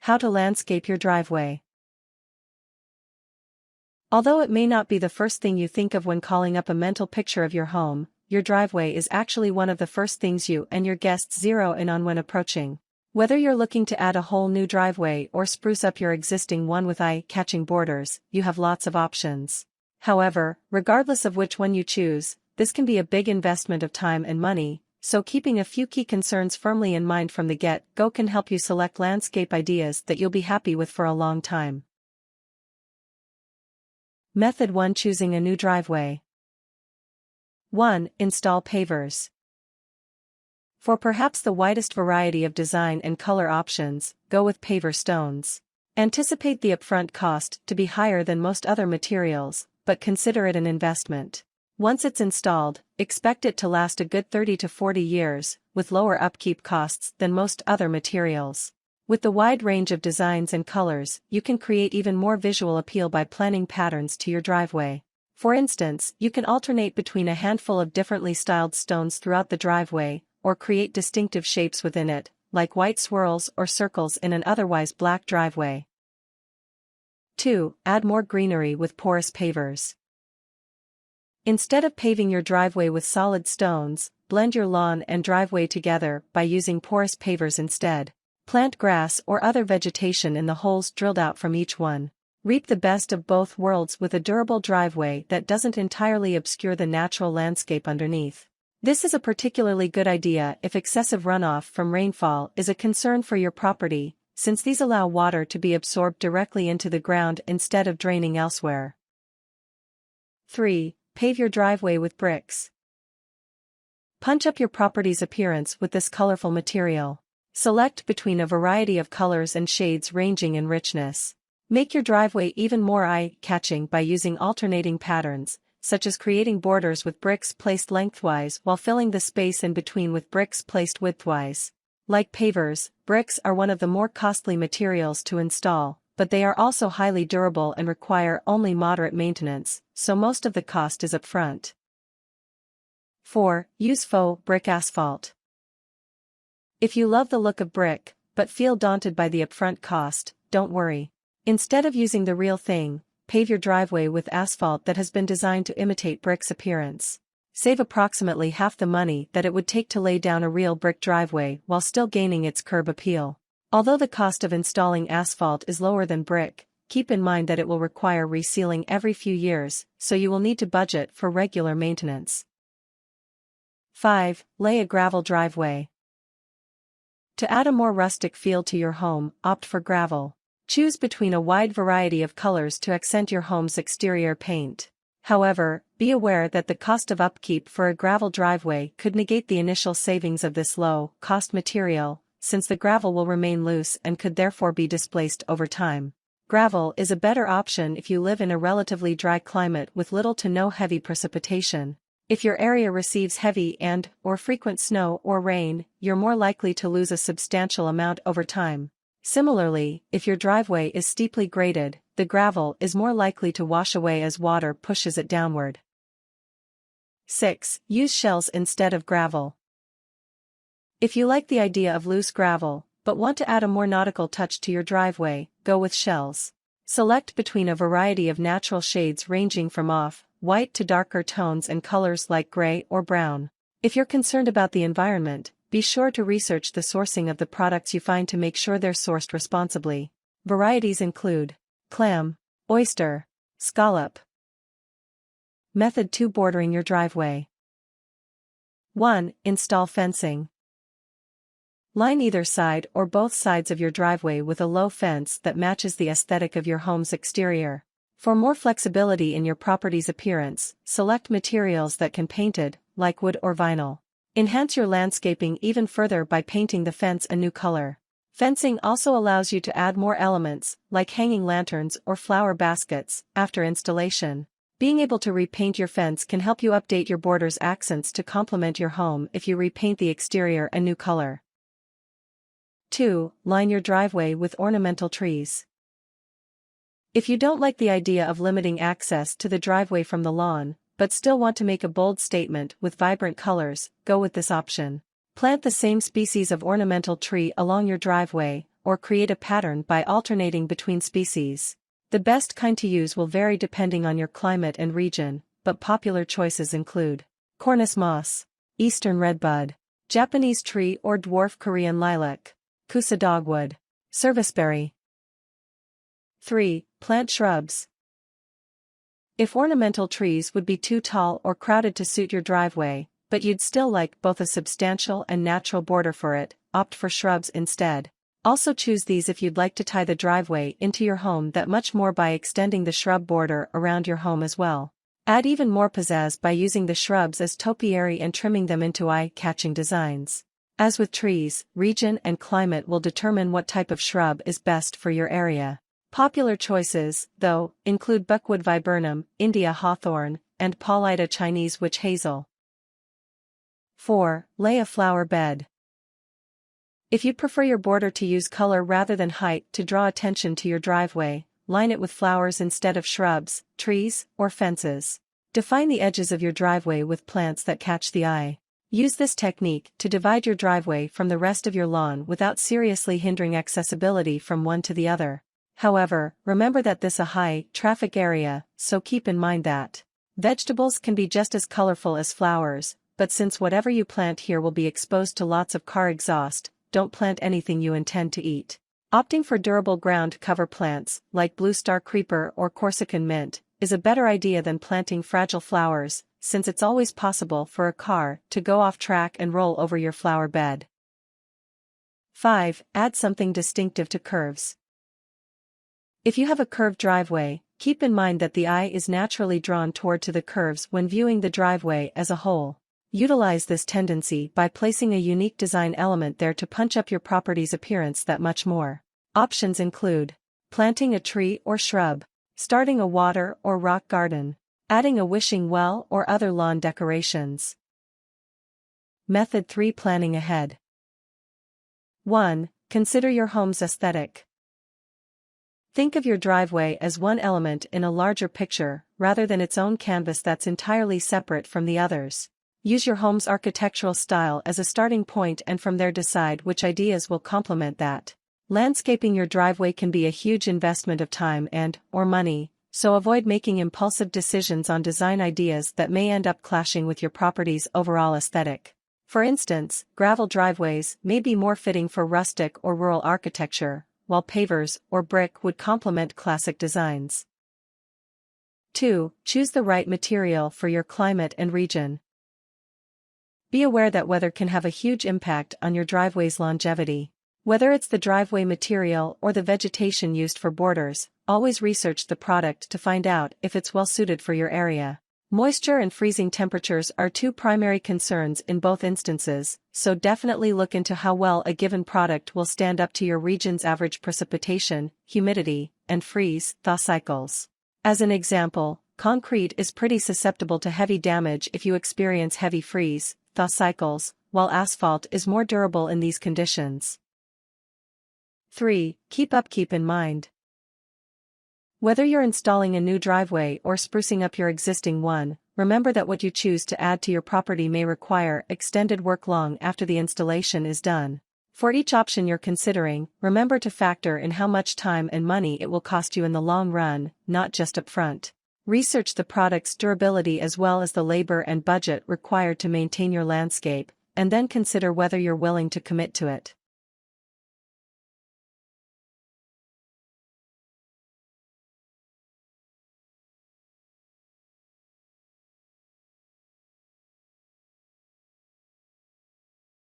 How to landscape your driveway. Although it may not be the first thing you think of when calling up a mental picture of your home, your driveway is actually one of the first things you and your guests zero in on when approaching. Whether you're looking to add a whole new driveway or spruce up your existing one with eye-catching borders, you have lots of options. However, regardless of which one you choose, this can be a big investment of time and money, so keeping a few key concerns firmly in mind from the get-go can help you select landscape ideas that you'll be happy with for a long time. Method 1: Choosing a new driveway. 1. Install pavers. For perhaps the widest variety of design and color options, go with paver stones. Anticipate the upfront cost to be higher than most other materials, but consider it an investment. Once it's installed, expect it to last a good 30 to 40 years, with lower upkeep costs than most other materials. With the wide range of designs and colors, you can create even more visual appeal by planning patterns to your driveway. For instance, you can alternate between a handful of differently styled stones throughout the driveway, or create distinctive shapes within it, like white swirls or circles in an otherwise black driveway. 2. Add more greenery with porous pavers. Instead of paving your driveway with solid stones, blend your lawn and driveway together by using porous pavers instead. Plant grass or other vegetation in the holes drilled out from each one. Reap the best of both worlds with a durable driveway that doesn't entirely obscure the natural landscape underneath. This is a particularly good idea if excessive runoff from rainfall is a concern for your property, since these allow water to be absorbed directly into the ground instead of draining elsewhere. 3. Pave your driveway with bricks. Punch up your property's appearance with this colorful material. Select between a variety of colors and shades ranging in richness. Make your driveway even more eye-catching by using alternating patterns, such as creating borders with bricks placed lengthwise while filling the space in between with bricks placed widthwise. Like pavers, bricks are one of the more costly materials to install, but they are also highly durable and require only moderate maintenance, so most of the cost is upfront. 4. Use faux-brick asphalt. If you love the look of brick, but feel daunted by the upfront cost, don't worry. Instead of using the real thing, pave your driveway with asphalt that has been designed to imitate brick's appearance. Save approximately half the money that it would take to lay down a real brick driveway while still gaining its curb appeal. Although the cost of installing asphalt is lower than brick, keep in mind that it will require resealing every few years, so you will need to budget for regular maintenance. 5. Lay a gravel driveway. To add a more rustic feel to your home, opt for gravel. Choose between a wide variety of colors to accent your home's exterior paint. However, be aware that the cost of upkeep for a gravel driveway could negate the initial savings of this low-cost material, since the gravel will remain loose and could therefore be displaced over time. Gravel is a better option if you live in a relatively dry climate with little to no heavy precipitation. If your area receives heavy and/or frequent snow or rain, you're more likely to lose a substantial amount over time. Similarly, if your driveway is steeply graded, the gravel is more likely to wash away as water pushes it downward. 6. Use shells instead of gravel. If you like the idea of loose gravel, but want to add a more nautical touch to your driveway, go with shells. Select between a variety of natural shades ranging from off-white to darker tones and colors like gray or brown. If you're concerned about the environment, be sure to research the sourcing of the products you find to make sure they're sourced responsibly. Varieties include clam, oyster, scallop. Method 2: Bordering your driveway. 1. Install fencing. Line either side or both sides of your driveway with a low fence that matches the aesthetic of your home's exterior. For more flexibility in your property's appearance, select materials that can be painted, like wood or vinyl. Enhance your landscaping even further by painting the fence a new color. Fencing also allows you to add more elements, like hanging lanterns or flower baskets, after installation. Being able to repaint your fence can help you update your border's accents to complement your home if you repaint the exterior a new color. 2. Line your driveway with ornamental trees. If you don't like the idea of limiting access to the driveway from the lawn, but still want to make a bold statement with vibrant colors, go with this option. Plant the same species of ornamental tree along your driveway, or create a pattern by alternating between species. The best kind to use will vary depending on your climate and region, but popular choices include Cornice moss, Eastern redbud, Japanese tree or dwarf Korean lilac, Kusa dogwood, serviceberry. 3. Plant shrubs. If ornamental trees would be too tall or crowded to suit your driveway, but you'd still like both a substantial and natural border for it, opt for shrubs instead. Also choose these if you'd like to tie the driveway into your home that much more by extending the shrub border around your home as well. Add even more pizzazz by using the shrubs as topiary and trimming them into eye-catching designs. As with trees, region and climate will determine what type of shrub is best for your area. Popular choices, though, include buckwood viburnum, India hawthorn, and Paulida Chinese witch hazel. 4. Lay a flower bed. If you'd prefer your border to use color rather than height to draw attention to your driveway, line it with flowers instead of shrubs, trees, or fences. Define the edges of your driveway with plants that catch the eye. Use this technique to divide your driveway from the rest of your lawn without seriously hindering accessibility from one to the other. However, remember that this is a high-traffic area, so keep in mind that vegetables can be just as colorful as flowers, but since whatever you plant here will be exposed to lots of car exhaust, don't plant anything you intend to eat. Opting for durable ground cover plants, like blue star creeper or Corsican mint, is a better idea than planting fragile flowers, since it's always possible for a car to go off track and roll over your flower bed. 5. Add something distinctive to curves. If you have a curved driveway, keep in mind that the eye is naturally drawn toward to the curves when viewing the driveway as a whole. Utilize this tendency by placing a unique design element there to punch up your property's appearance that much more. Options include planting a tree or shrub, starting a water or rock garden, adding a wishing well or other lawn decorations. Method 3. Planning ahead. 1. Consider your home's aesthetic. Think of your driveway as one element in a larger picture, rather than its own canvas that's entirely separate from the others. Use your home's architectural style as a starting point and from there decide which ideas will complement that. Landscaping your driveway can be a huge investment of time and/or money, so avoid making impulsive decisions on design ideas that may end up clashing with your property's overall aesthetic. For instance, gravel driveways may be more fitting for rustic or rural architecture, while pavers or brick would complement classic designs. 2. Choose the right material for your climate and region. Be aware that weather can have a huge impact on your driveway's longevity. Whether it's the driveway material or the vegetation used for borders, always research the product to find out if it's well suited for your area. Moisture and freezing temperatures are two primary concerns in both instances, so definitely look into how well a given product will stand up to your region's average precipitation, humidity, and freeze-thaw cycles. As an example, concrete is pretty susceptible to heavy damage if you experience heavy freeze-thaw cycles, while asphalt is more durable in these conditions. 3. Keep upkeep in mind. Whether you're installing a new driveway or sprucing up your existing one, remember that what you choose to add to your property may require extended work long after the installation is done. For each option you're considering, remember to factor in how much time and money it will cost you in the long run, not just upfront. Research the product's durability as well as the labor and budget required to maintain your landscape, and then consider whether you're willing to commit to it.